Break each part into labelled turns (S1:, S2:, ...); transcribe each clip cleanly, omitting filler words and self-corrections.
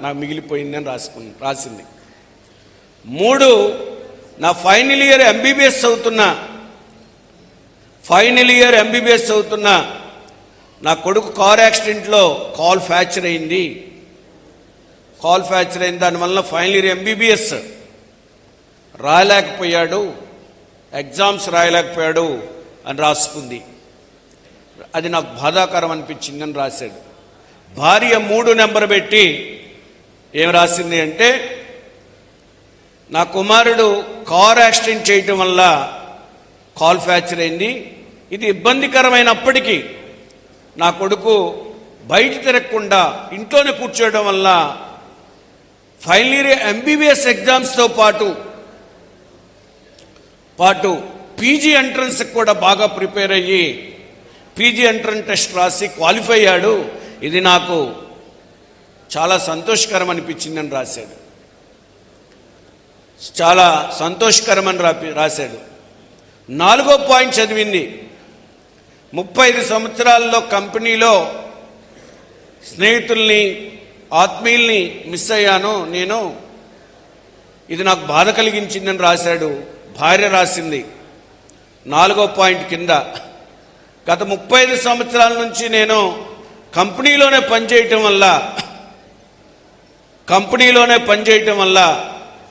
S1: నాకు మిగిలిపోయిందని రాసింది. 3, నా ఫైనల్ ఇయర్ ఎంబీబీఎస్ చదువుతున్నా నా కొడుకు కార్ యాక్సిడెంట్లో కాల్ ఫ్రాక్చర్ అయింది. దానివల్ల ఫైనల్ ఇయర్ ఎంబీబీఎస్ రాయలేకపోయాడు, ఎగ్జామ్స్ రాయలేకపోయాడు అని రాసుకుంది. అది నాకు బాధాకరం అనిపించిందని రాశాడు. భార్య 3 నెంబర్ పెట్టి ఏం రాసింది అంటే, నా కుమారుడు కార్ యాక్సిడెంట్ చేయటం వల్ల కాల్ ఫ్రాక్చర్ అయింది. ఇది ఇబ్బందికరమైనప్పటికీ నా కొడుకు బయట తిరగకుండా ఇంట్లోనే కూర్చోవడం వల్ల ఫైనల్ ఇయర్ ఎంబీబీఎస్ ఎగ్జామ్స్తో పాటు పీజీ ఎంట్రన్స్ కూడా బాగా ప్రిపేర్ అయ్యి పీజీ ఎంట్రన్స్ టెస్ట్ రాసి క్వాలిఫై అయ్యాడు. ఇది నాకు చాలా సంతోషకరం అనిపించిందని రాశాడు. చాలా సంతోషకరమని రాశాడు. 4వ పాయింట్ చదివింది, 35 సంవత్సరాల్లో కంపెనీలో స్నేహితుల్ని, ఆత్మీయుల్ని మిస్ అయ్యాను నేను, ఇది నాకు బాధ కలిగించిందని రాశాడు. భార్య రాసింది 4వ పాయింట్ కింద, గత 35 సంవత్సరాల నుంచి నేను కంపెనీలోనే పనిచేయటం వల్ల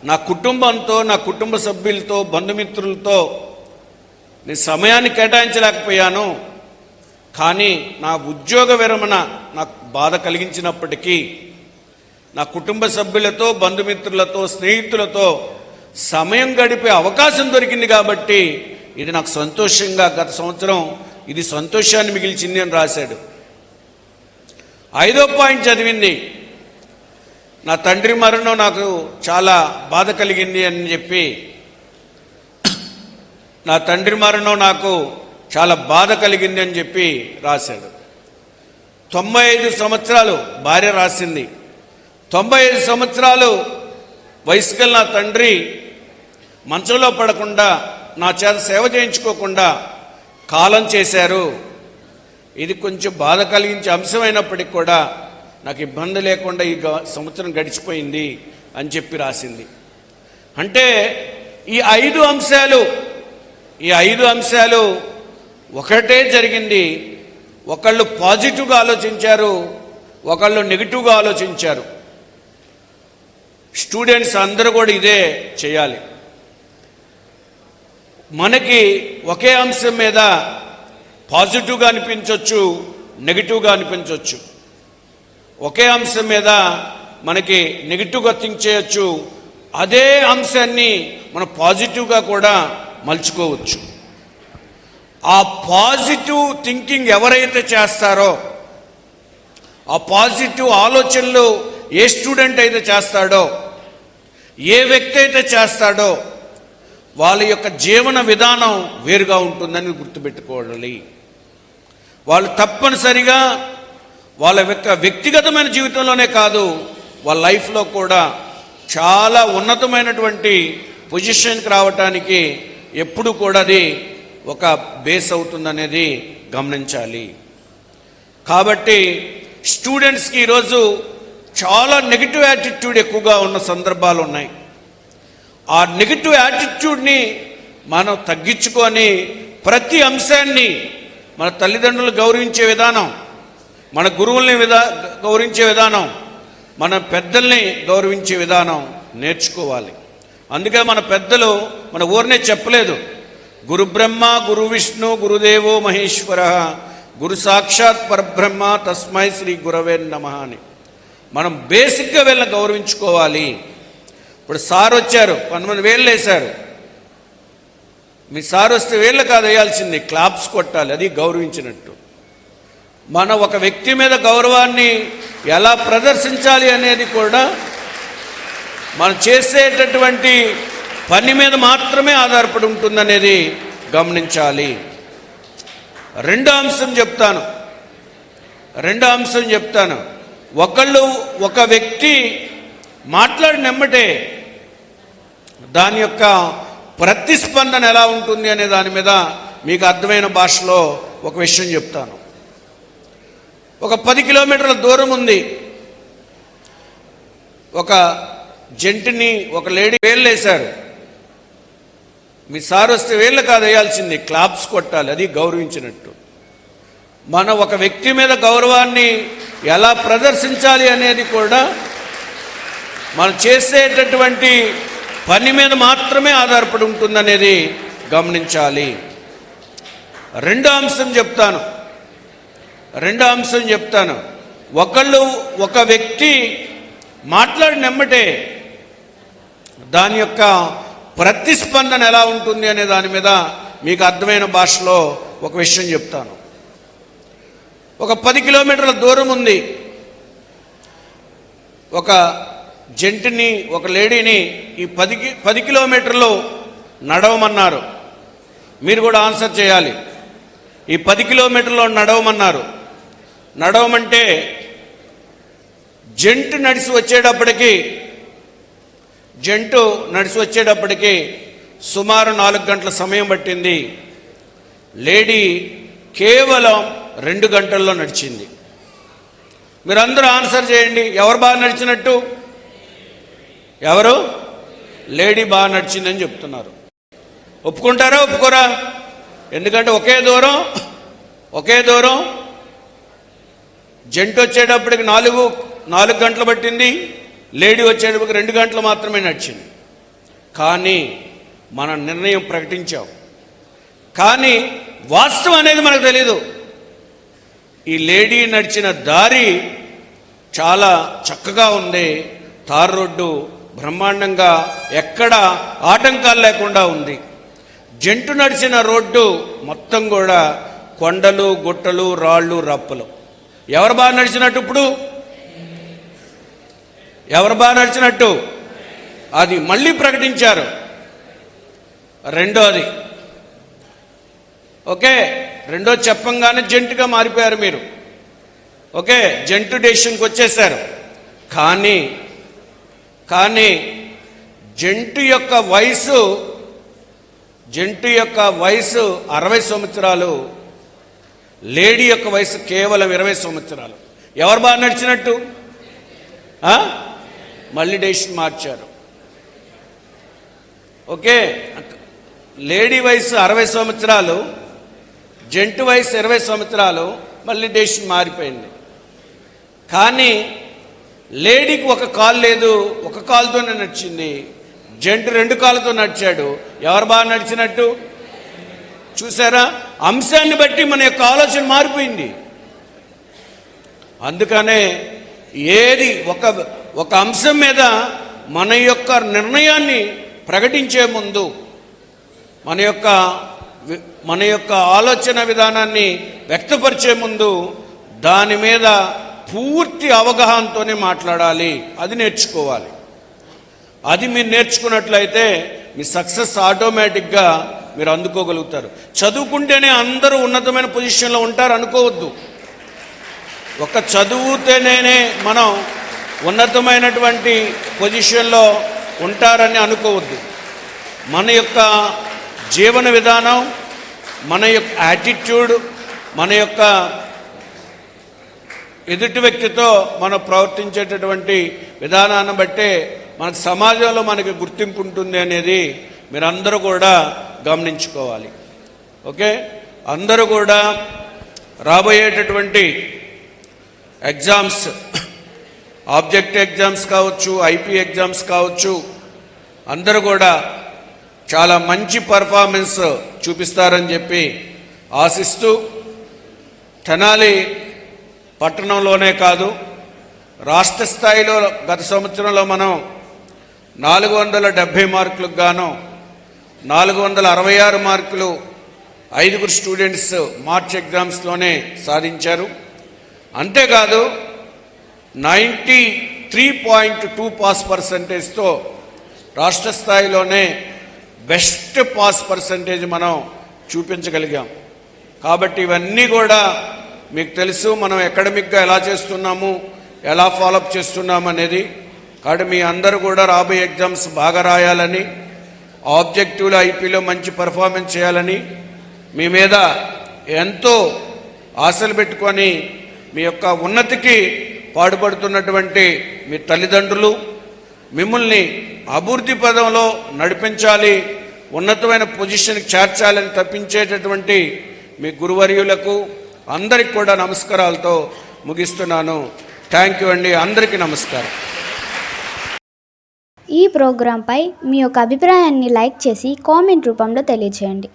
S1: నా కుటుంబంతో, నా కుటుంబ సభ్యులతో, బంధుమిత్రులతో నేను సమయాన్ని కేటాయించలేకపోయాను. కానీ నా ఉద్యోగ విరమణ నాకు బాధ కలిగించినప్పటికీ నా కుటుంబ సభ్యులతో, బంధుమిత్రులతో, స్నేహితులతో సమయం గడిపే అవకాశం దొరికింది కాబట్టి ఇది నాకు సంతోషంగా, గత సంవత్సరం ఇది సంతోషాన్ని మిగిల్చింది అని రాశాడు. 5వ పాయింట్ చదివింది, నా తండ్రి మరణం నాకు చాలా బాధ కలిగింది అని చెప్పి, రాశాడు. 95 సంవత్సరాలు భార్య రాసింది. 95 సంవత్సరాలు వయసు గల నా తండ్రి మంచంలో పడకుండా, నా చేత సేవ చేయించుకోకుండా కాలం చేశారు. ఇది కొంచెం బాధ కలిగించే అంశమైనప్పటికీ కూడా నాకు ఇబ్బంది లేకుండా ఈ సంవత్సరం గడిచిపోయింది అని చెప్పి రాసింది. అంటే ఈ 5 అంశాలు ఒకటే జరిగింది. ఒకళ్ళు పాజిటివ్గా ఆలోచించారు, ఒకళ్ళు నెగిటివ్గా ఆలోచించారు. స్టూడెంట్స్ అందరూ కూడా ఇదే చేయాలి. మనకి ఒకే అంశం మీద పాజిటివ్గా అనిపించవచ్చు, నెగిటివ్గా అనిపించవచ్చు. ఒకే అంశం మీద మనకి నెగిటివ్గా థింక్ చేయొచ్చు, అదే అంశాన్ని మనం పాజిటివ్గా కూడా మలుచుకోవచ్చు. ఆ పాజిటివ్ థింకింగ్ ఎవరైతే చేస్తారో, ఆ పాజిటివ్ ఆలోచనలు ఏ స్టూడెంట్ అయితే చేస్తాడో, ఏ వ్యక్తి అయితే చేస్తాడో, వాళ్ళ యొక్క జీవన విధానం వేరుగా ఉంటుందని గుర్తుపెట్టుకోవాలి. వాళ్ళు తప్పనిసరిగా వాళ్ళ యొక్క వ్యక్తిగతమైన జీవితంలోనే కాదు, వాళ్ళ లైఫ్లో కూడా చాలా ఉన్నతమైనటువంటి పొజిషన్కి రావటానికి ఎప్పుడు కూడా అది ఒక బేస్ అవుతుందనేది గమనించాలి. కాబట్టి స్టూడెంట్స్కి ఈరోజు చాలా నెగిటివ్ యాటిట్యూడ్ ఎక్కువగా ఉన్న సందర్భాలు ఉన్నాయి. ఆ నెగిటివ్ యాటిట్యూడ్ని మనం తగ్గించుకొని ప్రతి అంశాన్ని మన తల్లిదండ్రులు గౌరవించే విధానం, మన గురువుల్ని గౌరవించే విధానం, మన పెద్దల్ని గౌరవించే విధానం నేర్చుకోవాలి. అందుకే మన పెద్దలు మన ఊరినే చెప్పలేదు, గురు బ్రహ్మ గురు విష్ణు గురుదేవో మహేశ్వర గురు సాక్షాత్ పరబ్రహ్మ తస్మై శ్రీ గురవే నమః అని మనం బేసిక్గా వీళ్ళని గౌరవించుకోవాలి. ఇప్పుడు సార్ వచ్చారు, కొంతమంది వేళ్ళు వేశారు. మీ సార్ వస్తే వేళ్ళు కాదు వేయాల్సింది, క్లాప్స్ కొట్టాలి, అది గౌరవించినట్టు. మన ఒక వ్యక్తి మీద గౌరవాన్ని ఎలా ప్రదర్శించాలి అనేది కూడా మనం చేసేటటువంటి పని మీద మాత్రమే ఆధారపడి ఉంటుందనేది గమనించాలి. రెండో అంశం చెప్తాను. ఒక వ్యక్తి మాట్లాడినెమ్మటే దాని యొక్క ప్రతిస్పందన ఎలా ఉంటుంది అనే దాని మీద మీకు అర్థమైన భాషలో ఒక విషయం చెప్తాను. ఒక 10 కిలోమీటర్ల దూరం ఉంది. ఒక జంటిని ఒక లేడీ వేళ్ళు వేశారు. మీ సార్ వస్తే వేళ్ళు కాదు వేయాల్సింది, క్లాప్స్ కొట్టాలి, అది గౌరవించినట్టు. మన ఒక వ్యక్తి మీద గౌరవాన్ని ఎలా ప్రదర్శించాలి అనేది కూడా మనం చేసేటటువంటి పని మీద మాత్రమే ఆధారపడి ఉంటుందనేది గమనించాలి. రెండో అంశం చెప్తాను. ఒక వ్యక్తి మాట్లాడినమ్మటే దాని యొక్క ప్రతిస్పందన ఎలా ఉంటుంది అనే దాని మీద మీకు అర్థమైన భాషలో ఒక విషయం చెప్తాను. ఒక 10 కిలోమీటర్ల దూరం ఉంది. ఒక జంటిని ఒక లేడీని ఈ 10 కిలోమీటర్లు నడవమన్నారు. మీరు కూడా ఆన్సర్ చేయాలి. ఈ 10 కిలోమీటర్లు నడవమంటే జంటు నడిచి వచ్చేటప్పటికి సుమారు 4 గంటల సమయం పట్టింది. లేడీ కేవలం 2 గంటల్లో నడిచింది. మీరందరూ ఆన్సర్ చేయండి. ఎవరు బాగా నడిచినట్టు? ఎవరు? లేడీ బాగా నడిచిందని చెప్తున్నారు. ఒప్పుకుంటారా ఒప్పుకోరా? ఎందుకంటే ఒకే దూరం జంట వచ్చేటప్పటికి 4 గంటలు పట్టింది, లేడీ వచ్చేటప్పటికి 2 గంటలు మాత్రమే నడిచింది. కానీ మన నిర్ణయం ప్రకటించాం, కానీ వాస్తవం అనేది మనకు తెలీదు. ఈ లేడీ నడిచిన దారి చాలా చక్కగా ఉంది. తార్ రోడ్డు బ్రహ్మాండంగా ఎక్కడ ఆటంకాలు లేకుండా ఉంది. జంటు నడిచిన రోడ్డు మొత్తం కూడా కొండలు, గుట్టలు, రాళ్ళు, రప్పలు. ఎవరు బాగా నడిచినట్టు? ఇప్పుడు ఎవరు బాగా నడిచినట్టు? అది మళ్ళీ ప్రకటించారు. రెండోది ఓకే, రెండోది చెప్పంగానే జంటుగా మారిపోయారు మీరు. ఓకే, జంటు డెసిషన్కి వచ్చేసారు. కానీ జంటు యొక్క వయసు 60 సంవత్సరాలు, లేడీ యొక్క వయసు కేవలం 20 సంవత్సరాలు. ఎవరు బాగా నడిచినట్టు? మళ్ళీ డెసిషన్ మార్చారు. ఓకే, లేడీ వయసు 60 సంవత్సరాలు, జంటు వయసు 20 సంవత్సరాలు, మళ్ళీ డెసిషన్ మారిపోయింది. కానీ లేడీకి ఒక కాలు లేదు, ఒక కాలుతోనే నడిచింది. జంటు 2 కాళ్ళతో నడిచాడు. ఎవరు బాగా నడిచినట్టు? చూసారా? అంశాన్ని బట్టి మన యొక్క ఆలోచన మారిపోయింది. అందుకనే ఏది ఒక అంశం మీద మన యొక్క నిర్ణయాన్ని ప్రకటించే ముందు మన యొక్క ఆలోచన విధానాన్ని వ్యక్తపరిచే ముందు దాని మీద పూర్తి అవగాహనతోనే మాట్లాడాలి. అది నేర్చుకోవాలి. అది మీరు నేర్చుకున్నట్లయితే మీ సక్సెస్ ఆటోమేటిక్గా మీరు అందుకోగలుగుతారు. చదువుకుంటేనే అందరూ ఉన్నతమైన పొజిషన్లో ఉంటారు అనుకోవద్దు. ఒక చదువుతేనే మనం ఉన్నతమైనటువంటి పొజిషన్లో ఉంటారని అనుకోవద్దు. మన యొక్క జీవన విధానం, మన యొక్క యాటిట్యూడ్, మన యొక్క ఎదుటి వ్యక్తితో మనం ప్రవర్తించేటటువంటి విధానాన్ని బట్టే మనకు సమాజంలో మనకి గుర్తింపు ఉంటుంది అనేది మీరందరూ కూడా గమనించుకోవాలి. ఓకే, అందరూ కూడా రాబోయేటటువంటి ఎగ్జామ్స్, ఆబ్జెక్టివ్ ఎగ్జామ్స్ కావచ్చు, ఐపీ ఎగ్జామ్స్ కావచ్చు, అందరూ కూడా చాలా మంచి పర్ఫార్మెన్స్ చూపిస్తారని చెప్పి ఆశిస్తూ, తెనాలి పట్టణంలోనే కాదు రాష్ట్ర స్థాయిలో గత సంవత్సరంలో మనం 470 మార్కులకు గాను 466 మార్కులు 5 స్టూడెంట్స్ మార్చ్ ఎగ్జామ్స్లోనే సాధించారు. అంతేకాదు 93.2 పాస్ పర్సంటేజ్తో రాష్ట్ర స్థాయిలోనే బెస్ట్ పాస్ పర్సంటేజ్ మనం చూపించగలిగాం. కాబట్టి ఇవన్నీ కూడా మీకు తెలుసు, మనం అకాడమిక్గా ఎలా చేస్తున్నాము, ఎలా ఫాలోఅప్ చేస్తున్నాము అనేది. కాబట్టి మీ అందరూ కూడా రాబోయే ఎగ్జామ్స్ బాగా రాయాలని, ఆబ్జెక్టివ్లో ఐపీలో మంచి పర్ఫార్మెన్స్ చేయాలని, మీ మీద ఎంతో ఆశలు పెట్టుకొని మీ యొక్క ఉన్నతికి పాటుపడుతున్నటువంటి మీ తల్లిదండ్రులు, మిమ్మల్ని అభివృద్ధి పదంలో నడిపించాలి, ఉన్నతమైన పొజిషన్కి చేర్చాలని తప్పించేటటువంటి మీ గురువర్యులకు అందరికి కూడా నమస్కారాలతో ముగిస్తున్నాను. థ్యాంక్ యూ అండి. అందరికీ నమస్కారం.
S2: ఈ ప్రోగ్రాంపై మీ యొక్క అభిప్రాయాన్ని లైక్ చేసి కామెంట్ రూపంలో తెలియజేయండి.